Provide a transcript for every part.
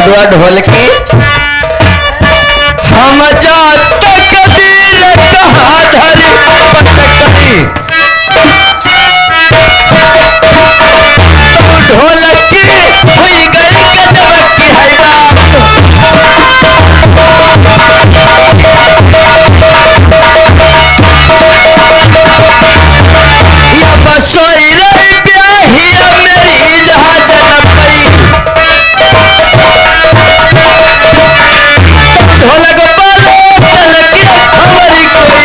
बड़ुआ ढोलकी हम जात कबीर कहाँ धरी पटकनी ढोलकी हुई गई गजब की हैरान या बसोई रे ब्याहिया मेरी जहाँ जन्म पई ढोलक पर लगी हमारी कोयला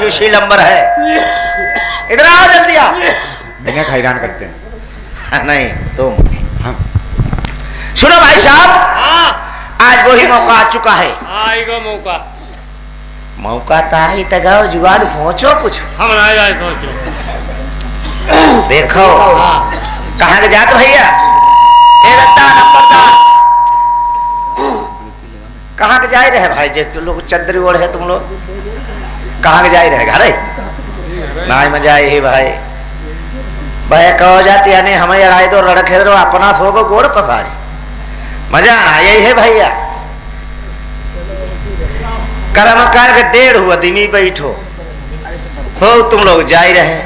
विषय नंबर है इधर आओ जल्दी आओ इन्हें हैरान करते हैं नहीं तुम हाँ। सुनो भाई साहब आज वही मौका आ चुका है आएगा मौका मौका ताही तगाओ जुगाड़ सोचो कुछ हम ना जाए सोचो देखो कहाँ के जाते भैया नंबरदार कहाँ के जाए रहे भाई जे तुम लोग चंद्री ओढ़ है तुम लोग कहाँ के जाए रहे घर ना मजा आई भाई भाई कहो जाती है हमें लड़ाई दो लड़के दो अपना सो को गोड़ पसारी मजा ना यही है भैया कर्म कार के 1.5 आदमी बैठो हो तुम लोग जाए रहे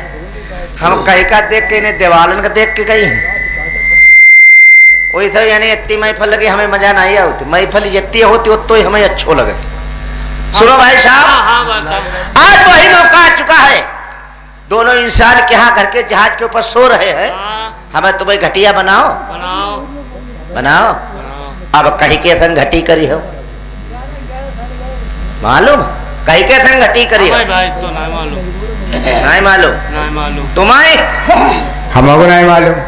हम कहीं का देख के इन्हें देवालन का देख के गई हैं वही तो यानी इतनी महफल लगी हमें मजा नहीं आती महफल जितनी होती उतो ही हमें अच्छो लगे सुनो भाई साहब आज वही मौका आ चुका है दोनों इंसान के यहाँ घर के जहाज के ऊपर सो रहे हैं हमें तुम्हें घटिया बनाओ बनाओ बनाओ अब कहीं के संग घटी करी हो मालूम कहीं के संग घटी करी हो भाई तो नहीं मालूम नहीं मालूम तुम्हें हमको नहीं मालूम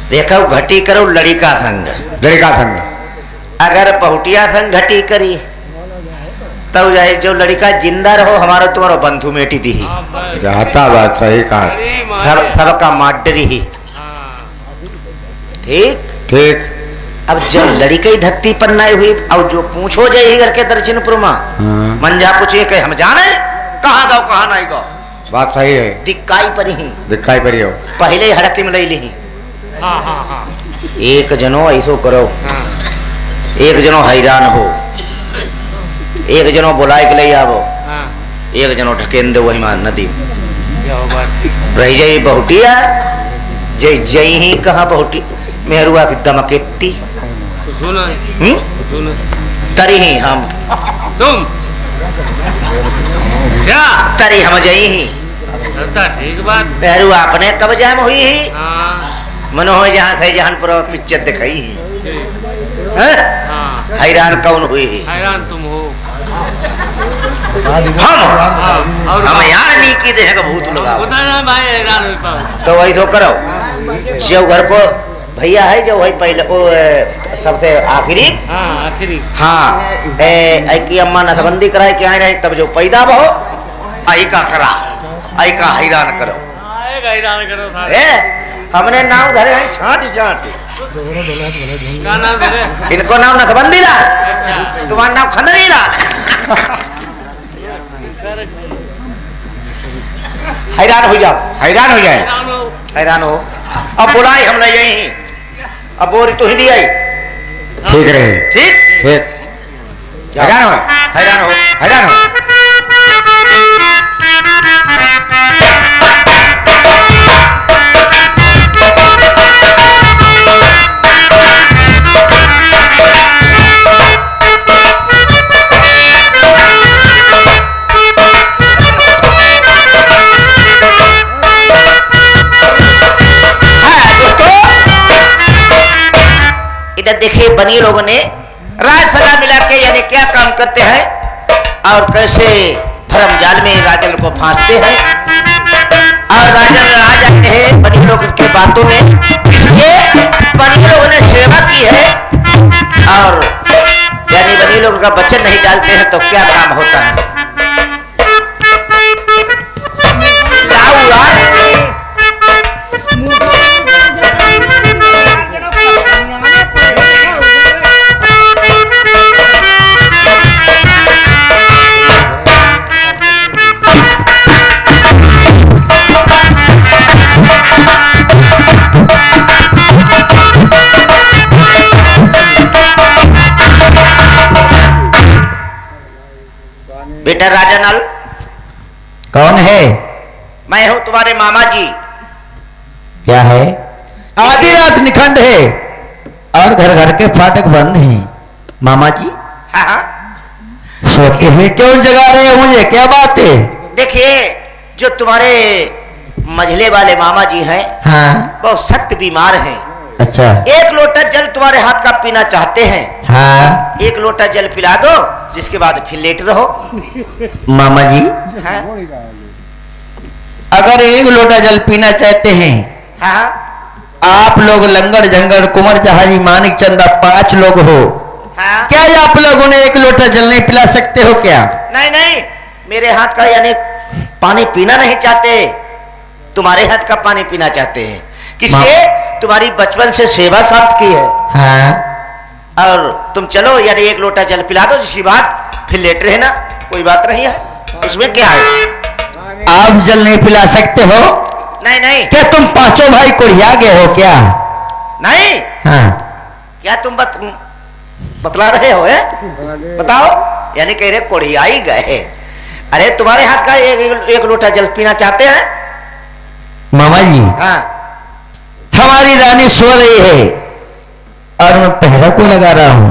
देखो घटी करो लड़का संग अगर बहुटिया संग घटी करी तब जाए जो लड़का जिंदा रहो हमारा तुम्हारा बंधु मेटी दी जाता बात सही कहा सबका माडरी ही ठीक ठीक अब जब लड़के ही धरती पर नहीं हुई और जो पूछो जाए घर के दर्शनपुर में मंजा पूछे कहे हम जाने कहाँ गाओ कहाँ नहीं गाओ बात सही है दिक्काई पर ही दिखाई पड़ी हो पहले ही हड़की में ले ली एक जनो ऐसो करो एक जनो हैरान हो एक जनो बुलाए के लिए आवो एक जनो ढकेन दो वही मान नदी रही जाई बहुटिया जय जय ही कहा बहुटी मेहरुआ की दमकेती तरी ही हम तुम क्या तरी हम जई ही ठीक बात मेहरुआ अपने कब्जा में हुई ही मनो हो जहाँ थे जहानपुर पिक्चर दिखाई ही हैरान कौन हुई ही हैरान तुम हो हम यार नहीं की दे का भूत लगा भाई हैरान हो पाओ तो वही तो करो जो घर को भैया है जो वही पहले वो सबसे आखिरी आखिरी हाँ की अम्मा नसबंदी कराए के आए रहे तब जो पैदा बहो आई का करा आई का हैरान करो हैरान करो हमने नाम धरे हैं छाट छाट क्या नाम धरे इनको नाम नसबंदी लाल तुम्हारा नाम खंडरी लाल हैरान हो जाओ हैरान हो जाए हैरान हो अब बुलाई हमने यही अब बोरी तो हिंदी आई ठीक रहे ठीक ठीक हैरान हो हैरान हो हैरान हो इधर देखिए बनी लोगों ने राज सजा मिला के यानी क्या काम करते हैं और कैसे भरम जाल में राजन को फांसते हैं और राजन आ जाते हैं बनी लोगों की बातों में। इसलिए बनी लोगों ने सेवा की है और यानी बनी लोगों का वचन नहीं डालते हैं तो क्या काम होता है। बेटा राजा नल कौन है? मैं हूं तुम्हारे मामा जी। क्या है? आधी रात निखंड है और घर घर के फाटक बंद हैं। मामा जी हाँ हाँ सोते हुए क्यों जगा रहे हो मुझे? क्या बात है? देखिए जो तुम्हारे मझले वाले मामा जी हैं हाँ बहुत सख्त बीमार हैं। अच्छा एक लोटा जल तुम्हारे हाथ का पीना चाहते हैं। हाँ एक लोटा जल पिला दो जिसके बाद फिर लेट रहो। मामा जी हाँ अगर एक लोटा जल पीना चाहते हैं, हाँ आप लोग लंगड़ झंगड़ कुंवर जहाजी मानिक चंदा 5 लोग हो, हाँ क्या आप लोगों ने एक लोटा जल नहीं पिला सकते हो क्या? नहीं नहीं मेरे हाथ का यानी पानी पीना नहीं चाहते, तुम्हारे हाथ का पानी पीना चाहते हैं। किसके? तुम्हारी बचपन से सेवा साथ की है। हाँ और तुम चलो यानी एक लोटा जल पिला दो जिसकी बात फिर लेट रहना, कोई बात नहीं है उसमें क्या है। आप जल नहीं पिला सकते हो? नहीं नहीं क्या तुम 5 भाई कुड़िया गए हो क्या? नहीं हाँ क्या तुम बतला रहे हो है? बताओ यानी कह रहे कोढ़ियाई गए। अरे तुम्हारे हाथ का एक लोटा जल पीना चाहते हैं। मामा जी हाँ हमारी रानी सो रही है और मैं पहरा को लगा रहा हूं,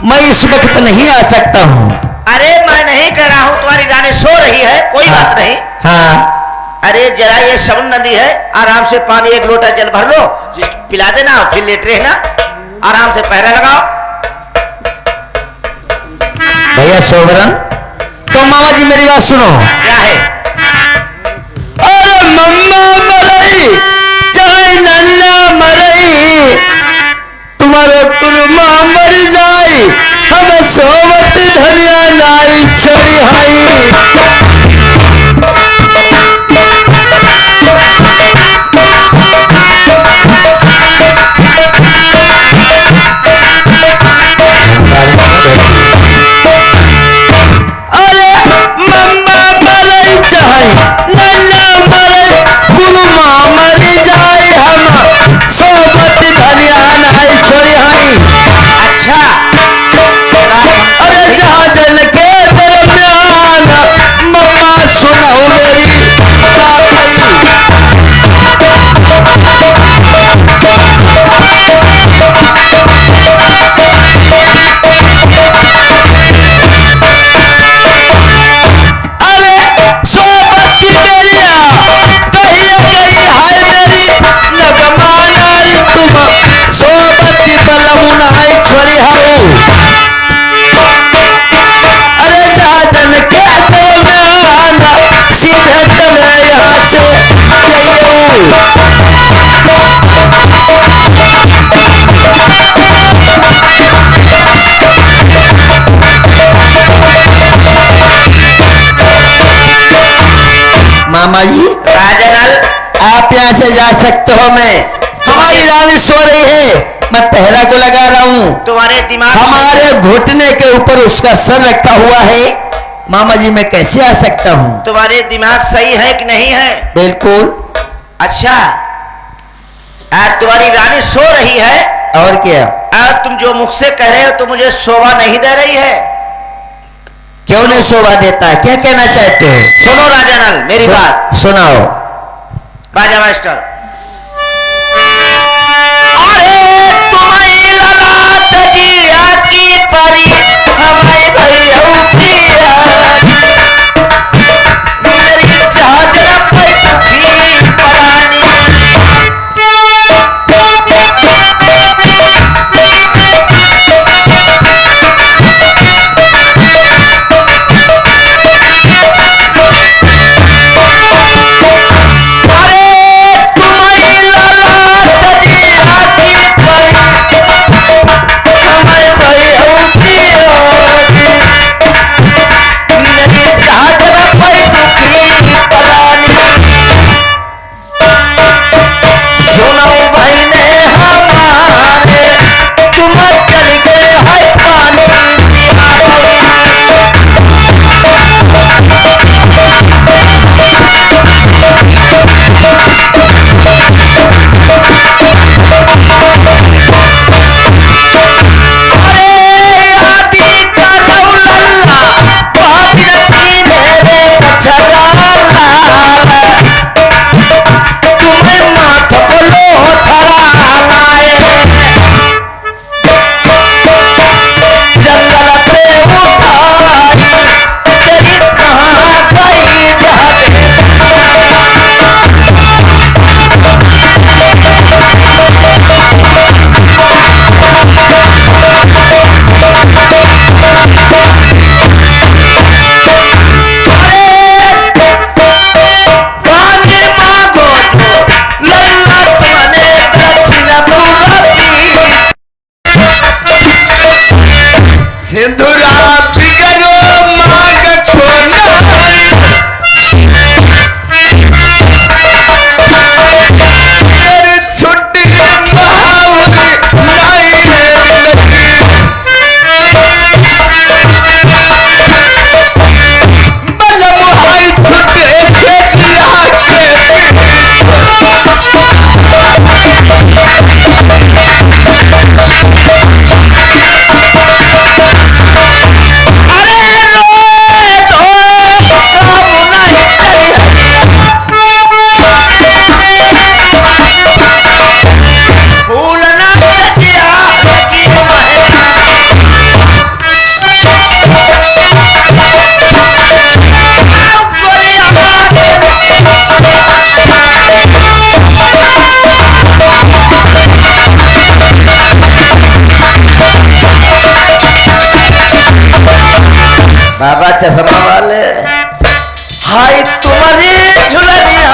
मैं इस वक्त नहीं आ सकता हूं। अरे मैं नहीं कह रहा हूं तुम्हारी रानी सो रही है, कोई बात नहीं। हाँ अरे जरा ये सवन नदी है, आराम से पानी एक लोटा जल भर लो पिला देना फिर लेट रहना, आराम से पहरा लगाओ। भैया सोबरन तो मामा जी मेरी बात सुनो। क्या है? अरे मम्मा मरई चाहे नन्ना मरई तुम्हारे कुरमा मर जाई, हम सोवत धनिया नाई छोड़ी हाई। मामा जी राजनल आप यहाँ से जा सकते हो। मैं हमारी रानी सो रही है, मैं पहरा को लगा रहा हूँ। तुम्हारे दिमाग हमारे घुटने के ऊपर उसका सर रखा हुआ है। मामा जी मैं कैसे आ सकता हूँ? तुम्हारे दिमाग सही है कि नहीं है? बिल्कुल। अच्छा तुम्हारी रानी सो रही है और क्या? और तुम जो मुख से कह रहे हो तो मुझे शोभा नहीं दे रही है। क्यों नहीं शोभा देता? क्या कहना चाहते हो? सुनो राजनल मेरी बात सुनाओ। बाजा मास्टर। अरे तुम्हारी ललाट जिया की परी हमारी भैया मेरी चाचरा पैठी परानी पूरा फिगरो मांग छोना तेरे छुट्टी महावर नहीं बलम हाय छुट्टे खेतिया के बाबा चश्मा वाले हाय तुम्हारी झुलनिया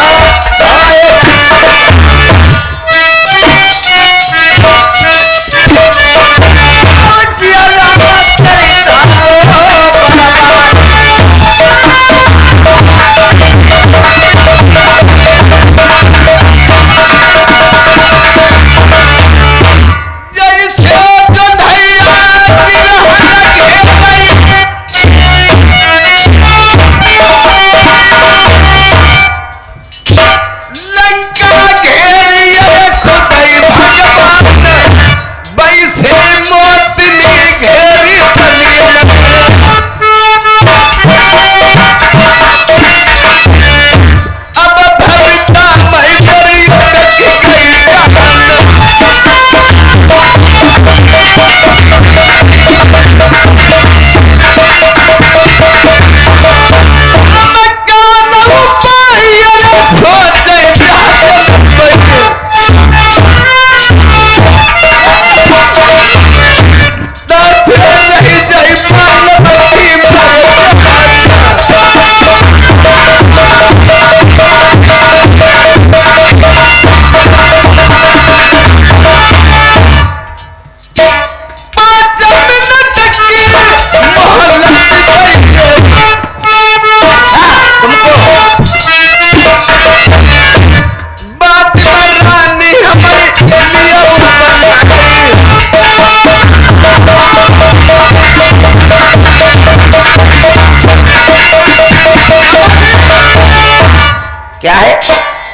क्या है?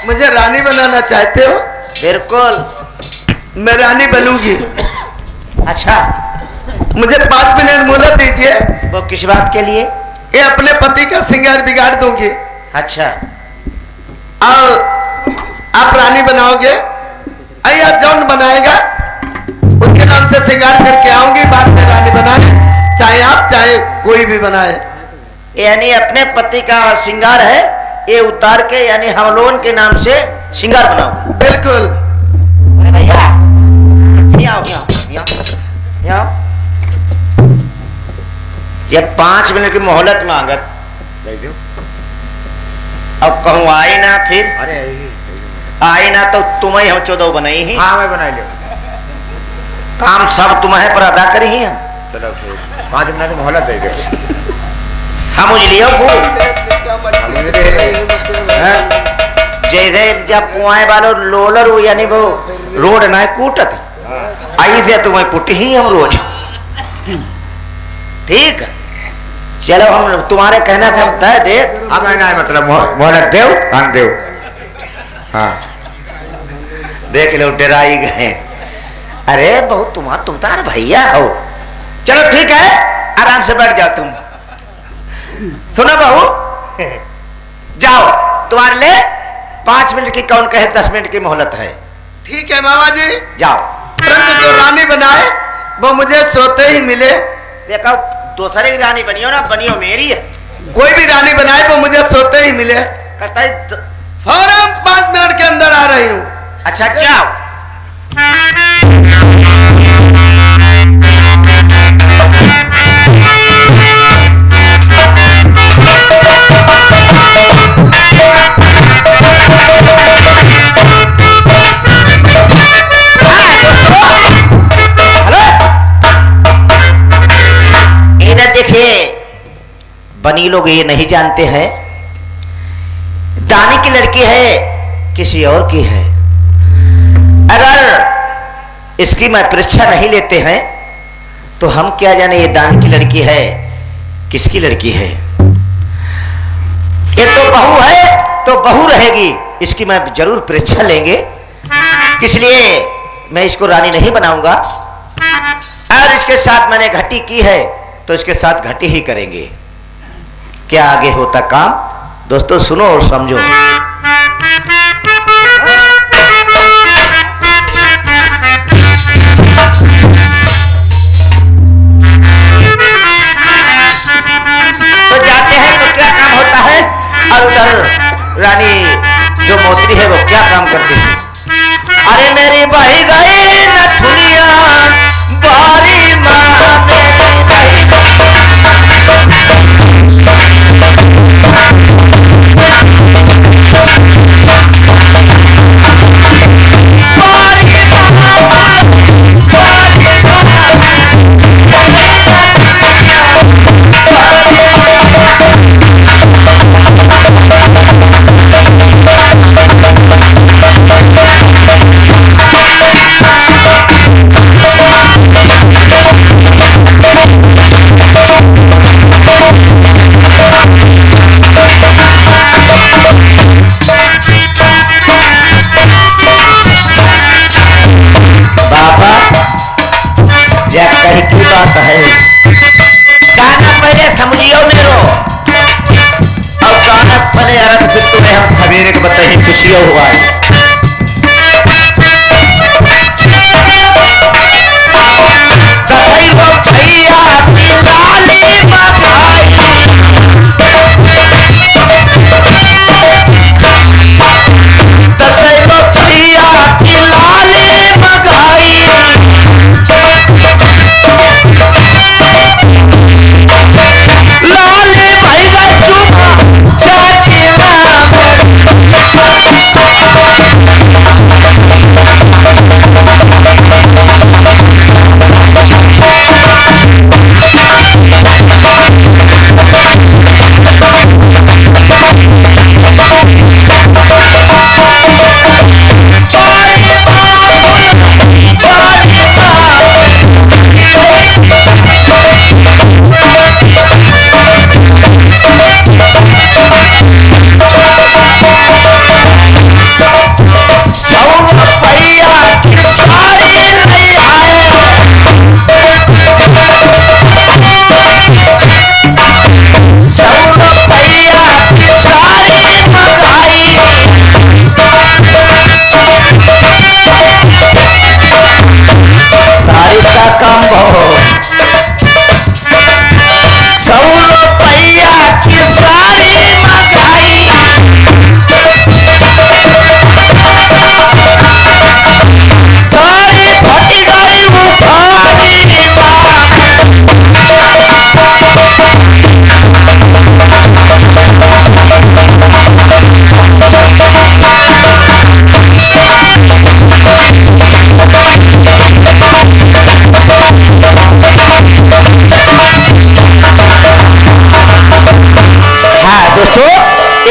मुझे रानी बनाना चाहते हो? बिल्कुल, मैं रानी बनूंगी। अच्छा, मुझे 5 मिनट मोहलत दीजिए। वो किस बात के लिए? ये अपने पति का श्रृंगार बिगाड़ दूंगी। अच्छा, और आप रानी बनाओगे, या जौन बनाएगा उनके नाम से श्रृंगार करके आऊंगी। बाद में रानी बनाए, चाहे आप चाहे कोई भी बनाए। यानी अपने पति का श्रृंगार है ये उतार के, यानी हम लोगों के नाम से श्रृंगार बनाओ। बिल्कुल। अरे भैया यहाँ यहाँ यहाँ यहाँ ये 5 मिनट की मोहलत मांगत, दे दो। अब कहूँ आई ना, फिर अरे आई ना तो तुम्हें हम 14 बनाई ही। हाँ मैं बना लियो। काम सब तुम्हें पर अदा करी ही हम। चलो फिर 5 मिनट मोहलत दे दो। समझ लियो जैसे जब कुआए वालों लोलर हो, यानी वो रोड ना कूटत आई थे तुम्हें कुट ही हम रोज। ठीक, चलो हम तुम्हारे कहना से हम तय दे। अब ना मतलब मोहलत देव कान देव। हाँ देख लो डराई गए। अरे बहु तुम्हारा भैया हो। चलो ठीक है, आराम से बैठ जाओ तुम। सुनो बहू, जाओ, तुम्हारे लिए 5 मिनट की कौन कहे 10 मिनट की मोहलत है। ठीक है मामा जी, जाओ। परंतु जो रानी बनाए वो मुझे सोते ही मिले। देखो दूसरे की रानी बनियो ना, बनियो मेरी है। कोई भी रानी बनाए वो मुझे सोते ही मिले। कहता है फौरन 5 मिनट के अंदर आ रही हूँ। अच्छा जाओ। बनी लोग ये नहीं जानते हैं दानी की लड़की है किसी और की है। अगर इसकी मैं परीक्षा नहीं लेते हैं तो हम क्या जाने ये दानी की लड़की है किसकी लड़की है। ये तो बहू है तो बहू रहेगी, इसकी मैं जरूर परीक्षा लेंगे, इसलिए मैं इसको रानी नहीं बनाऊंगा। और इसके साथ मैंने घटी की है तो इसके साथ घटी ही करेंगे। क्या आगे होता काम, दोस्तों सुनो और समझो। तो जाते हैं तो क्या काम होता है, और उधर रानी जो मोत्री है वो क्या काम करती है। अरे मेरी बही गई नथुनिया बारी माँ मेरी बही है। गाना पहले समझियो मेरो और गाना पहले अरब फिर तुम्हें हम सवेरे को बताइए खुशियों हुआ है।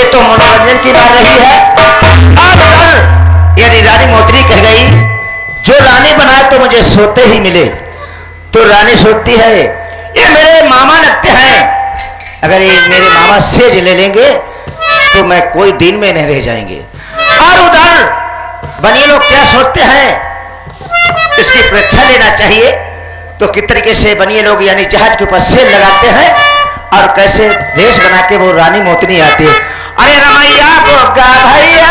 तो मनोरंजन की बात रही है। अब कल यदि रानी मोत्री कह गई जो रानी बनाए तो मुझे सोते ही मिले, तो रानी सोचती है ये मेरे मामा लगते हैं, अगर ये मेरे मामा सेज ले लेंगे तो मैं कोई दिन में नहीं रह जाएंगे। और उधर बनिए लोग क्या सोचते हैं इसकी परीक्षा लेना चाहिए, तो किस तरीके से बनिए लोग यानी जहाज के ऊपर सेल लगाते हैं और कैसे वेश बना के वो रानी मोतनी आती है। अरे रमैया बोगा भैया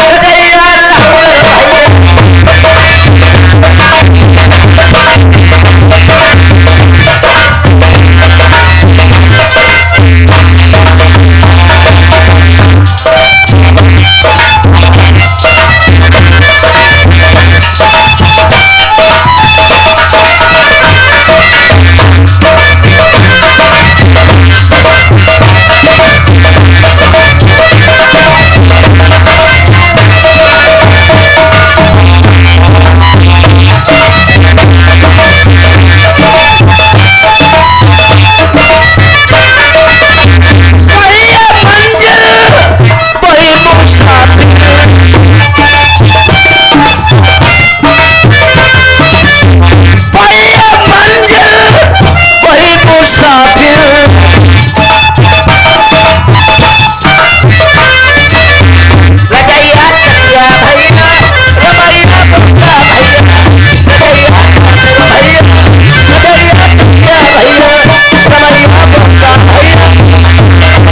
गजैया मुसाफिर रजैया चलिया भैया रमैया बंदा भैया रजैया भैया रजैया चलिया भैया रमैया बंदा भैया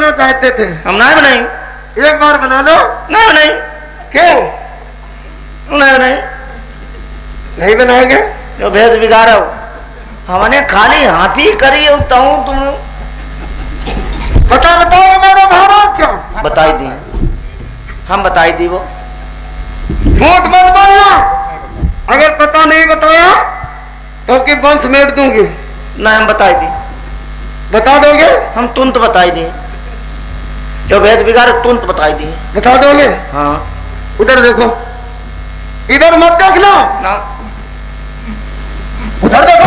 बनाना चाहते थे, हम नहीं बनाई, एक बार बना लो। नहीं बनाई, क्यों नहीं बनाई, नहीं बनाएंगे? जो भेद बिगाड़ो हमने खाली हाथी करी हूँ तुम बताओ मेरा महाराज क्या बताई दी, हम बताई दी वो। झूठ मत बोलना, अगर पता नहीं बताया तो कि वंश मेट दूंगी। नहीं हम बताई दी, बता दोगे? हम तुरंत बताई दी, जो भेद बिगाड़ तुरंत बताई दी। बता दोगे? हाँ उधर देखो, इधर मत देखना, ना उधर देखो।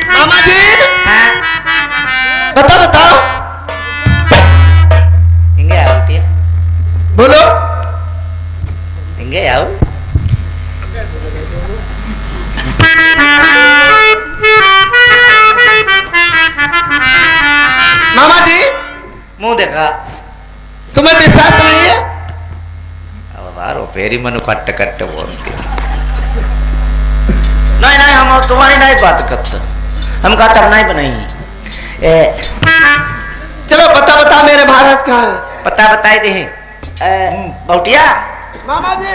मामा जी बताओ इंगे आओ टिया, बोलो। इंगे आओ। मामा जी मुंह देखा तुम्हें विश्वास नहीं है? अब बारो पेरी मनु कट्ट कट्ट बोलती। नहीं नहीं हम तुम्हारी नहीं बात करते, हम कहते हम नहीं बनाई। चलो बता मेरे महाराज कहाँ है? पता बताई दे बहुटिया। मामा जी